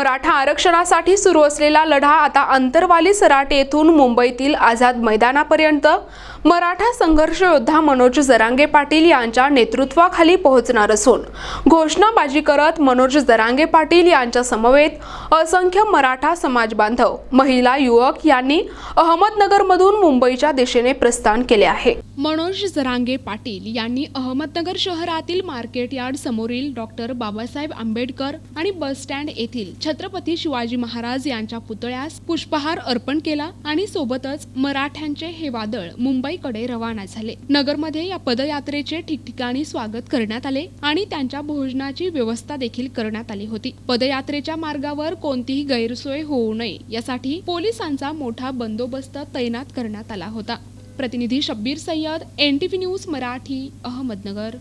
मराठा आरक्षणासाठी सुरू असलेला लढा आता अंतरवाली सराटी येथून मुंबईतील आझाद मैदानापर्यंत मराठा संघर्ष योद्धा मनोज जरांगे पाटील यांच्या नेतृत्वाखाली पोहोचणार असून घोषणाबाजी करत मनोज जरांगे पाटील यांच्या समवेत असंख्य मराठा समाज बांधव, महिला, युवक यांनी अहमदनगरमधून मुंबईच्या दिशेने प्रस्थान केले आहे। मनोज जरांगे पाटील यांनी अहमदनगर शहरातील मार्केट यार्ड समोरील डॉक्टर बाबासाहेब आंबेडकर आणि बस स्टँड येथील छत्रपती शिवाजी महाराज यांच्या पुतळ्यास पुष्पहार अर्पण केला आणि सोबतच मराठ्यांचे हे वादळ मुंबईकडे रवाना झाले। नगरमध्ये या पदयात्रेचे ठिकठिकाणी स्वागत करण्यात आले आणि त्यांच्या भोजनाची व्यवस्था देखील करण्यात आली होती। पदयात्रेच्या मार्गावर कोणतीही गैरसोय होऊ नये यासाठी पोलिसांचा मोठा बंदोबस्त तैनात करण्यात आला होता। प्रतिनिधी शब्बीर सय्यद, NTV न्यूज मराठी, अहमदनगर।